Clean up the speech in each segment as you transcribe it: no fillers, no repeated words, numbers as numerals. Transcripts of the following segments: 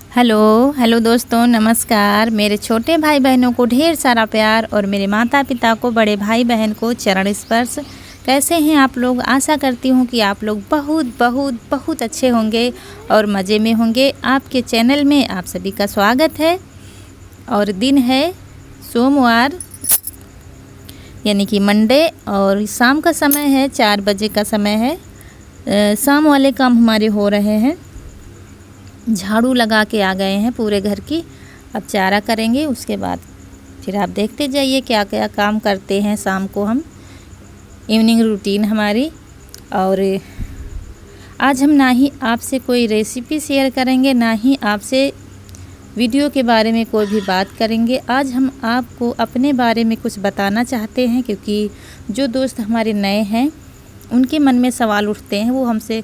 Hello hello दोस्तों, नमस्कार। मेरे छोटे भाई बहनों को ढेर सारा प्यार और मेरे माता पिता को, बड़े भाई बहन को चरण स्पर्श। कैसे हैं आप लोग? आशा करती हूँ कि आप लोग बहुत बहुत बहुत अच्छे होंगे और मज़े में होंगे। आपके चैनल में आप सभी का स्वागत है। और दिन है सोमवार यानी कि मंडे, और शाम का समय है, 4 बजे का समय है। शाम वाले काम हमारे हो रहे हैं। झाड़ू लगा के आ गए हैं पूरे घर की। अब चारा करेंगे, उसके बाद फिर आप देखते जाइए क्या क्या काम करते हैं शाम को हम। इवनिंग रूटीन हमारी। और आज हम ना ही आपसे कोई रेसिपी शेयर करेंगे, ना ही आपसे वीडियो के बारे में कोई भी बात करेंगे। आज हम आपको अपने बारे में कुछ बताना चाहते हैं, क्योंकि जो दोस्त हमारे नए हैं उनके मन में सवाल उठते हैं। वो हमसे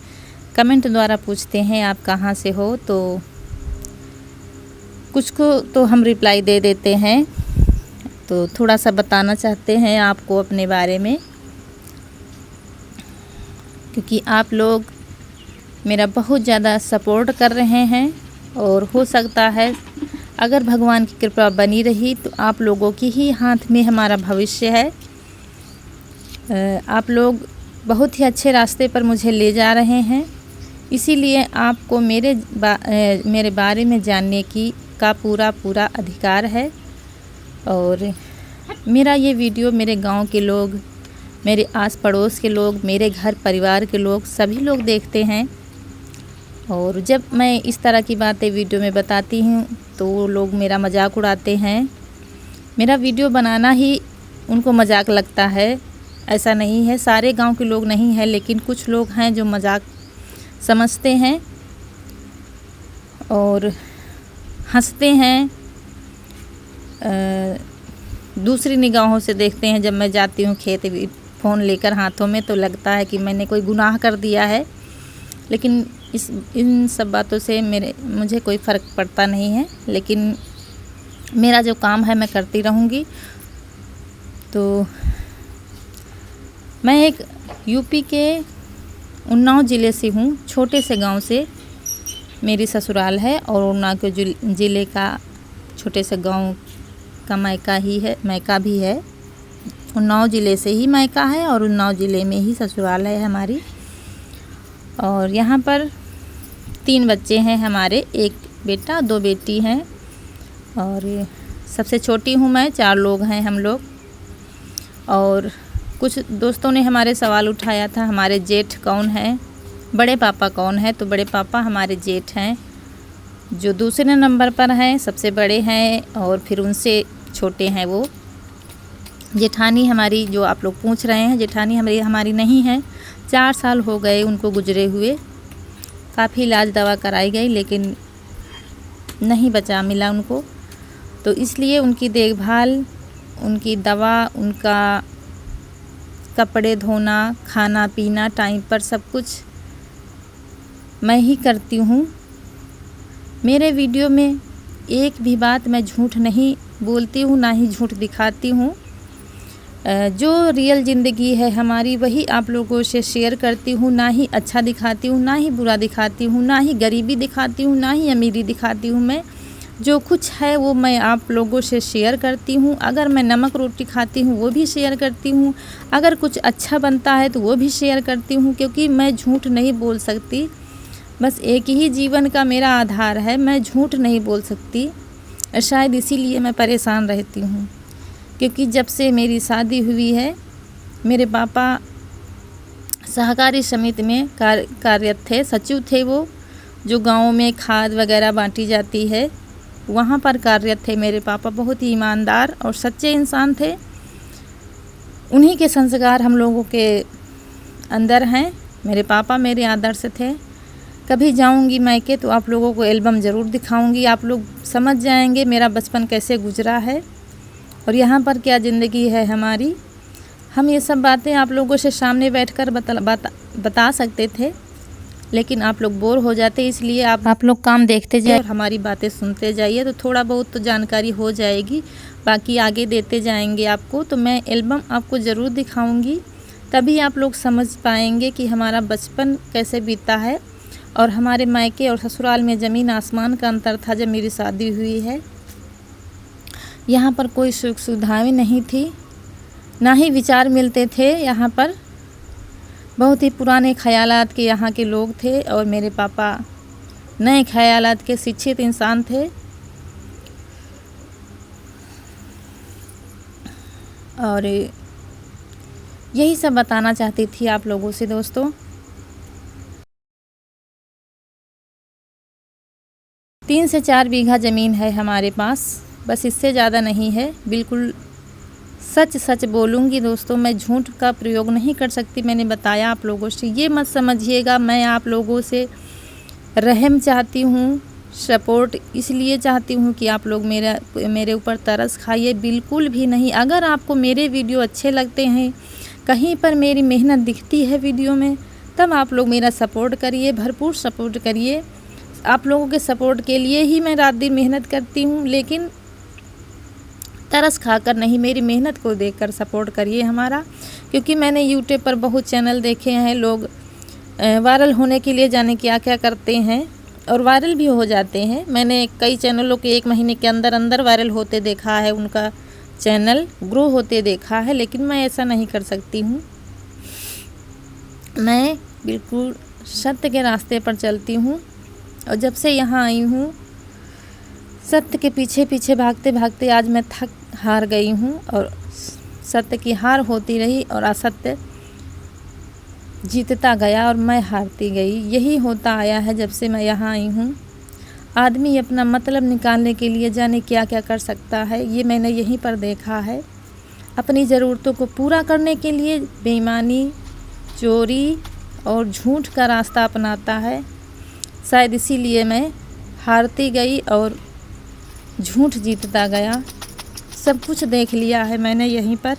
कमेंट द्वारा पूछते हैं आप कहाँ से हो, तो कुछ को तो हम रिप्लाई दे देते हैं। तो थोड़ा सा बताना चाहते हैं आपको अपने बारे में, क्योंकि आप लोग मेरा बहुत ज़्यादा सपोर्ट कर रहे हैं। और हो सकता है अगर भगवान की कृपा बनी रही तो आप लोगों की ही हाथ में हमारा भविष्य है। आप लोग बहुत ही अच्छे रास्ते पर मुझे ले जा रहे हैं, इसीलिए आपको मेरे बारे में जानने का पूरा अधिकार है। और मेरा ये वीडियो मेरे गांव के लोग, मेरे आस पड़ोस के लोग, मेरे घर परिवार के लोग, सभी लोग देखते हैं। और जब मैं इस तरह की बातें वीडियो में बताती हूँ तो वो लोग मेरा मजाक उड़ाते हैं। मेरा वीडियो बनाना ही उनको मजाक लगता है, ऐसा नहीं है। सारे गांव के लोग नहीं हैं, लेकिन कुछ लोग हैं जो मजाक समझते हैं और हंसते हैं, दूसरी निगाहों से देखते हैं। जब मैं जाती हूँ खेत फ़ोन लेकर हाथों में, तो लगता है कि मैंने कोई गुनाह कर दिया है। लेकिन इन सब बातों से मुझे कोई फ़र्क पड़ता नहीं है। लेकिन मेरा जो काम है मैं करती रहूँगी। तो मैं एक यूपी के उन्नाव ज़िले से हूँ, छोटे से गांव से मेरी ससुराल है। और उन्नाव के ज़िले का छोटे से गांव का मायका भी है। उन्नाव ज़िले से ही मायका है और उन्नाव ज़िले में ही ससुराल है हमारी। और यहाँ पर 3 बच्चे हैं हमारे, एक बेटा 2 बेटी हैं। और सबसे छोटी हूँ मैं, 4 लोग हैं हम लोग। और कुछ दोस्तों ने हमारे सवाल उठाया था, हमारे जेठ कौन है, बड़े पापा कौन है। तो बड़े पापा हमारे जेठ हैं, जो दूसरे नंबर पर हैं, सबसे बड़े हैं। और फिर उनसे छोटे हैं वो जेठानी हमारी, जो आप लोग पूछ रहे हैं। जेठानी हमारी नहीं है, 4 साल हो गए उनको गुजरे हुए। काफ़ी इलाज दवा कराई गई, लेकिन नहीं बचा मिला उनको। तो इसलिए उनकी देखभाल, उनकी दवा, उनका कपड़े धोना, खाना पीना टाइम पर, सब कुछ मैं ही करती हूँ। मेरे वीडियो में एक भी बात मैं झूठ नहीं बोलती हूँ, ना ही झूठ दिखाती हूँ। जो रियल ज़िंदगी है हमारी, वही आप लोगों से शेयर करती हूँ। ना ही अच्छा दिखाती हूँ, ना ही बुरा दिखाती हूँ, ना ही गरीबी दिखाती हूँ, ना ही अमीरी दिखाती हूँ। मैं जो कुछ है वो मैं आप लोगों से शेयर करती हूँ। अगर मैं नमक रोटी खाती हूँ वो भी शेयर करती हूँ, अगर कुछ अच्छा बनता है तो वो भी शेयर करती हूँ, क्योंकि मैं झूठ नहीं बोल सकती। बस एक ही जीवन का मेरा आधार है, मैं झूठ नहीं बोल सकती। शायद इसीलिए मैं परेशान रहती हूँ, क्योंकि जब से मेरी शादी हुई है, मेरे पापा सहकारी समिति में कार्यरत थे, सचिव थे वो, जो गाँव में खाद वगैरह बांटी जाती है वहाँ पर कार्यरत थे मेरे पापा। बहुत ही ईमानदार और सच्चे इंसान थे। उन्हीं के संस्कार हम लोगों के अंदर हैं। मेरे पापा मेरे आदर्श थे। कभी जाऊंगी मायके तो आप लोगों को एल्बम ज़रूर दिखाऊंगी, आप लोग समझ जाएंगे मेरा बचपन कैसे गुजरा है और यहाँ पर क्या ज़िंदगी है हमारी। हम ये सब बातें आप लोगों से सामने बैठकर बता सकते थे, लेकिन आप लोग बोर हो जाते, इसलिए आप लोग काम देखते जाइए और हमारी बातें सुनते जाइए, तो थोड़ा बहुत तो जानकारी हो जाएगी। बाकी आगे देते जाएंगे आपको। तो मैं एल्बम आपको ज़रूर दिखाऊंगी, तभी आप लोग समझ पाएंगे कि हमारा बचपन कैसे बीता है। और हमारे मायके और ससुराल में ज़मीन आसमान का अंतर था जब मेरी शादी हुई है। यहाँ पर कोई सुख सुविधाएँ नहीं थी, ना ही विचार मिलते थे। यहाँ पर बहुत ही पुराने ख़यालात के यहाँ के लोग थे और मेरे पापा नए ख़यालात के शिक्षित इंसान थे। और यही सब बताना चाहती थी आप लोगों से दोस्तों। 3 से 4 बीघा ज़मीन है हमारे पास, बस इससे ज़्यादा नहीं है। बिल्कुल सच सच बोलूँगी दोस्तों, मैं झूठ का प्रयोग नहीं कर सकती। मैंने बताया आप लोगों से, ये मत समझिएगा मैं आप लोगों से रहम चाहती हूँ, सपोर्ट इसलिए चाहती हूँ कि आप लोग मेरे ऊपर तरस खाइए, बिल्कुल भी नहीं। अगर आपको मेरे वीडियो अच्छे लगते हैं, कहीं पर मेरी मेहनत दिखती है वीडियो में, तब आप लोग मेरा सपोर्ट करिए, भरपूर सपोर्ट करिए। आप लोगों के सपोर्ट के लिए ही मैं रात दिन मेहनत करती हूँ, लेकिन तरस खाकर नहीं, मेरी मेहनत को देखकर सपोर्ट करिए हमारा। क्योंकि मैंने यूट्यूब पर बहुत चैनल देखे हैं, लोग वायरल होने के लिए जाने क्या क्या करते हैं और वायरल भी हो जाते हैं। मैंने कई चैनलों के 1 महीने के अंदर अंदर वायरल होते देखा है, उनका चैनल ग्रो होते देखा है, लेकिन मैं ऐसा नहीं कर सकती हूँ। मैं बिल्कुल सत्य के रास्ते पर चलती हूँ और जब से यहाँ आई हूँ सत्य के पीछे पीछे भागते भागते आज मैं थक हार गई हूँ और सत्य की हार होती रही और असत्य जीतता गया और मैं हारती गई। यही होता आया है जब से मैं यहाँ आई हूँ। आदमी अपना मतलब निकालने के लिए जाने क्या क्या कर सकता है, ये मैंने यहीं पर देखा है। अपनी ज़रूरतों को पूरा करने के लिए बेईमानी, चोरी और झूठ का रास्ता अपनाता है। शायद इसीलिए मैं हारती गई और झूठ जीतता गया। सब कुछ देख लिया है मैंने यहीं पर।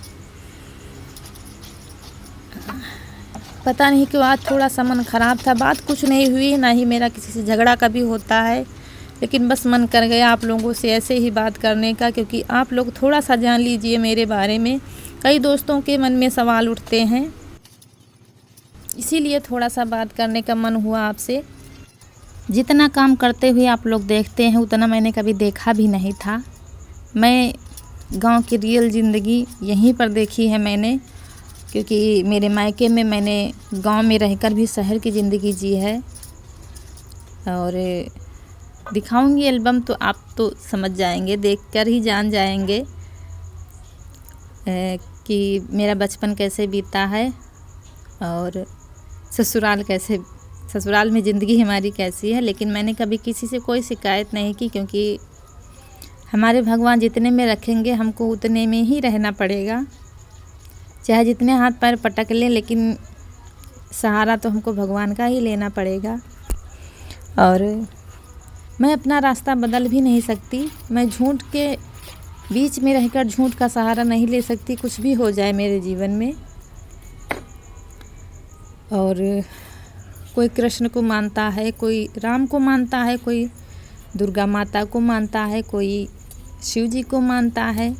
पता नहीं क्यों आज थोड़ा सा मन ख़राब था। बात कुछ नहीं हुई, ना ही मेरा किसी से झगड़ा कभी होता है, लेकिन बस मन कर गया आप लोगों से ऐसे ही बात करने का, क्योंकि आप लोग थोड़ा सा जान लीजिए मेरे बारे में। कई दोस्तों के मन में सवाल उठते हैं, इसीलिए थोड़ा सा बात करने का मन हुआ आपसे। जितना काम करते हुए आप लोग देखते हैं उतना मैंने कभी देखा भी नहीं था। मैं गांव की रियल ज़िंदगी यहीं पर देखी है मैंने, क्योंकि मेरे मायके में मैंने गांव में रहकर भी शहर की ज़िंदगी जी है। और दिखाऊंगी एल्बम तो आप तो समझ जाएंगे, देखकर ही जान जाएंगे कि मेरा बचपन कैसे बीता है और ससुराल में ज़िंदगी हमारी कैसी है। लेकिन मैंने कभी किसी से कोई शिकायत नहीं की, क्योंकि हमारे भगवान जितने में रखेंगे हमको उतने में ही रहना पड़ेगा। चाहे जितने हाथ पैर पटक लें, लेकिन सहारा तो हमको भगवान का ही लेना पड़ेगा। और मैं अपना रास्ता बदल भी नहीं सकती। मैं झूठ के बीच में रहकर झूठ का सहारा नहीं ले सकती, कुछ भी हो जाए मेरे जीवन में। और कोई कृष्ण को मानता है, कोई राम को मानता है, कोई दुर्गा माता को मानता है, कोई शिव जी को मानता है।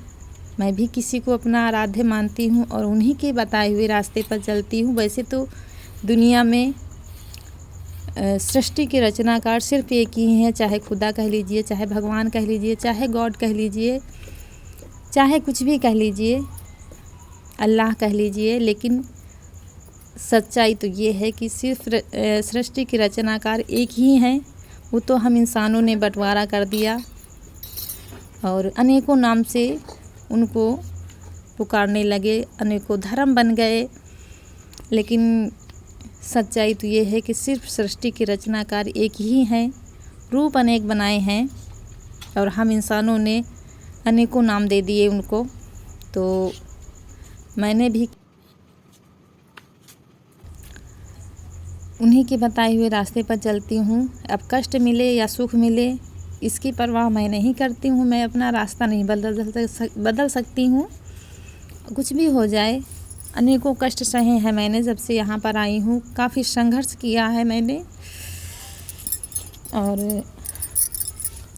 मैं भी किसी को अपना आराध्य मानती हूँ और उन्हीं के बताए हुए रास्ते पर चलती हूँ। वैसे तो दुनिया में सृष्टि के रचनाकार सिर्फ एक ही हैं, चाहे खुदा कह लीजिए, चाहे भगवान कह लीजिए, चाहे गॉड कह लीजिए, चाहे कुछ भी कह लीजिए, अल्लाह कह लीजिए। लेकिन सच्चाई तो ये है कि सिर्फ सृष्टि के रचनाकार एक ही हैं। वो तो हम इंसानों ने बंटवारा कर दिया और अनेकों नाम से उनको पुकारने लगे, अनेकों धर्म बन गए। लेकिन सच्चाई तो ये है कि सिर्फ सृष्टि के रचनाकार एक ही हैं। रूप अनेक बनाए हैं और हम इंसानों ने अनेकों नाम दे दिए उनको। तो मैंने भी उन्हीं के बताए हुए रास्ते पर चलती हूँ। अब कष्ट मिले या सुख मिले इसकी परवाह मैं नहीं करती हूँ। मैं अपना रास्ता नहीं बदल सकती हूँ, कुछ भी हो जाए। अनेकों कष्ट सहे हैं मैंने जब से यहाँ पर आई हूँ, काफ़ी संघर्ष किया है मैंने। और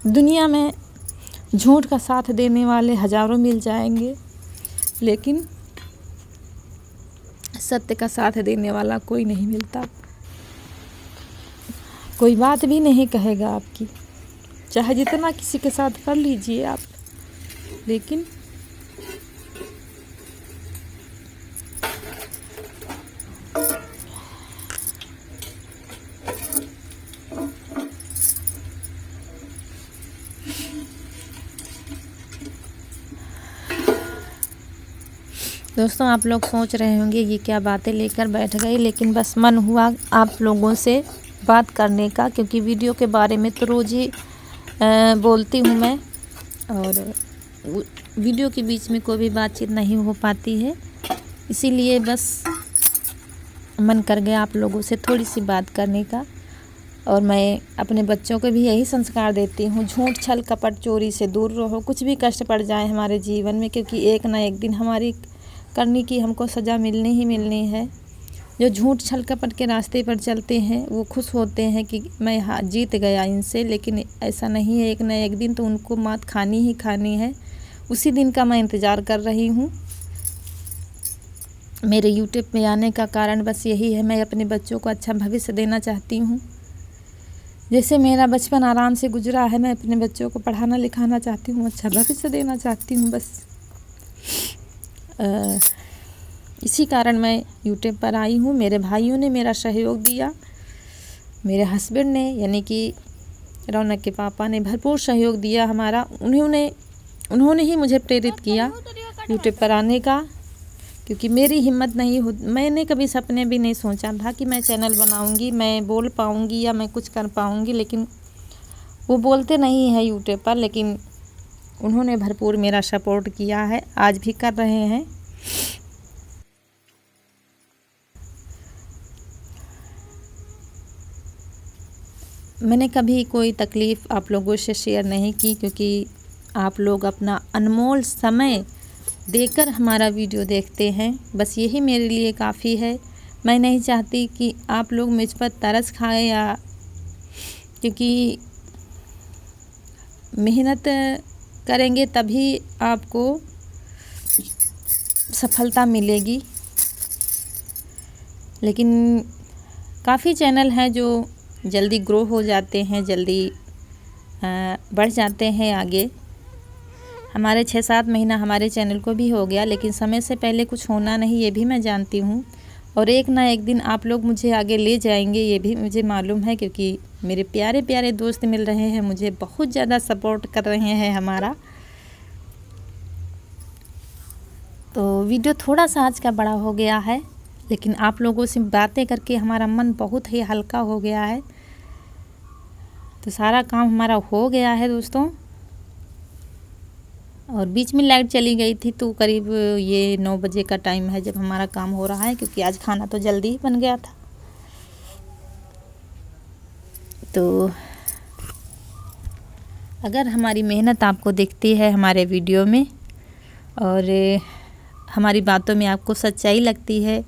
दुनिया में झूठ का साथ देने वाले हज़ारों मिल जाएंगे, लेकिन सत्य का साथ देने वाला कोई नहीं मिलता। कोई बात भी नहीं कहेगा आपकी, चाहे जितना किसी के साथ कर लीजिए आप, लेकिन दोस्तों आप लोग सोच रहे होंगे ये क्या बातें लेकर बैठ गई, लेकिन बस मन हुआ आप लोगों से बात करने का, क्योंकि वीडियो के बारे में तो रोज़ ही बोलती हूँ मैं, और वीडियो के बीच में कोई भी बातचीत नहीं हो पाती है, इसीलिए बस मन कर गया आप लोगों से थोड़ी सी बात करने का। और मैं अपने बच्चों को भी यही संस्कार देती हूँ, झूठ छल कपट चोरी से दूर रहो, कुछ भी कष्ट पड़ जाए हमारे जीवन में, क्योंकि एक ना एक दिन हमारी करने की हमको सज़ा मिलनी ही मिलनी है। जो झूठ छल कपट के रास्ते पर चलते हैं वो खुश होते हैं कि मैं जीत गया इनसे, लेकिन ऐसा नहीं है, एक ना एक दिन तो उनको मात खानी ही खानी है। उसी दिन का मैं इंतज़ार कर रही हूँ। मेरे यूट्यूब में आने का कारण बस यही है, मैं अपने बच्चों को अच्छा भविष्य देना चाहती हूँ। जैसे मेरा बचपन आराम से गुजरा है, मैं अपने बच्चों को पढ़ाना लिखाना चाहती हूँ, अच्छा भविष्य देना चाहती हूँ। बस इसी कारण मैं यूट्यूब पर आई हूँ। मेरे भाइयों ने मेरा सहयोग दिया, मेरे हस्बैंड ने यानी कि रौनक के पापा ने भरपूर सहयोग दिया हमारा। उन्होंने ही मुझे प्रेरित किया यूट्यूब पर आने का, क्योंकि मेरी हिम्मत नहीं हो, मैंने कभी सपने भी नहीं सोचा था कि मैं चैनल बनाऊंगी, मैं बोल पाऊंगी या मैं कुछ कर पाऊंगी, लेकिन वो बोलते नहीं हैं यूट्यूब पर, लेकिन उन्होंने भरपूर मेरा सपोर्ट किया है, आज भी कर रहे हैं। मैंने कभी कोई तकलीफ़ आप लोगों से शेयर नहीं की, क्योंकि आप लोग अपना अनमोल समय देकर हमारा वीडियो देखते हैं, बस यही मेरे लिए काफ़ी है। मैं नहीं चाहती कि आप लोग मुझ पर तरस खाएं, या क्योंकि मेहनत करेंगे तभी आपको सफलता मिलेगी। लेकिन काफ़ी चैनल हैं जो जल्दी ग्रो हो जाते हैं, जल्दी बढ़ जाते हैं आगे। हमारे 6-7 महीना हमारे चैनल को भी हो गया, लेकिन समय से पहले कुछ होना नहीं, ये भी मैं जानती हूँ। और एक ना एक दिन आप लोग मुझे आगे ले जाएंगे, ये भी मुझे मालूम है, क्योंकि मेरे प्यारे प्यारे दोस्त मिल रहे हैं, मुझे बहुत ज़्यादा सपोर्ट कर रहे हैं हमारा। तो वीडियो थोड़ा सा आज का बड़ा हो गया है, लेकिन आप लोगों से बातें करके हमारा मन बहुत ही हल्का हो गया है। तो सारा काम हमारा हो गया है दोस्तों। और बीच में लाइट चली गई थी, तो करीब ये 9 बजे का टाइम है जब हमारा काम हो रहा है, क्योंकि आज खाना तो जल्दी ही बन गया था। तो अगर हमारी मेहनत आपको दिखती है हमारे वीडियो में, और हमारी बातों में आपको सच्चाई लगती है,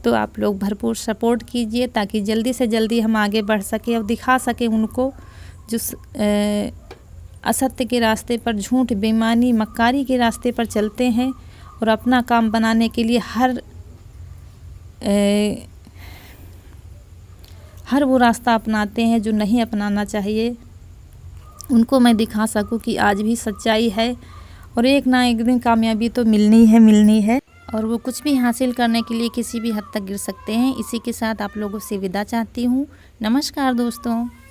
तो आप लोग भरपूर सपोर्ट कीजिए, ताकि जल्दी से जल्दी हम आगे बढ़ सकें और दिखा सकें उनको जो असत्य के रास्ते पर, झूठ बेईमानी मक्कारी के रास्ते पर चलते हैं और अपना काम बनाने के लिए हर वो रास्ता अपनाते हैं जो नहीं अपनाना चाहिए। उनको मैं दिखा सकूं कि आज भी सच्चाई है, और एक ना एक दिन कामयाबी तो मिलनी है, और वो कुछ भी हासिल करने के लिए किसी भी हद तक गिर सकते हैं। इसी के साथ आप लोगों से विदा चाहती हूँ। नमस्कार दोस्तों।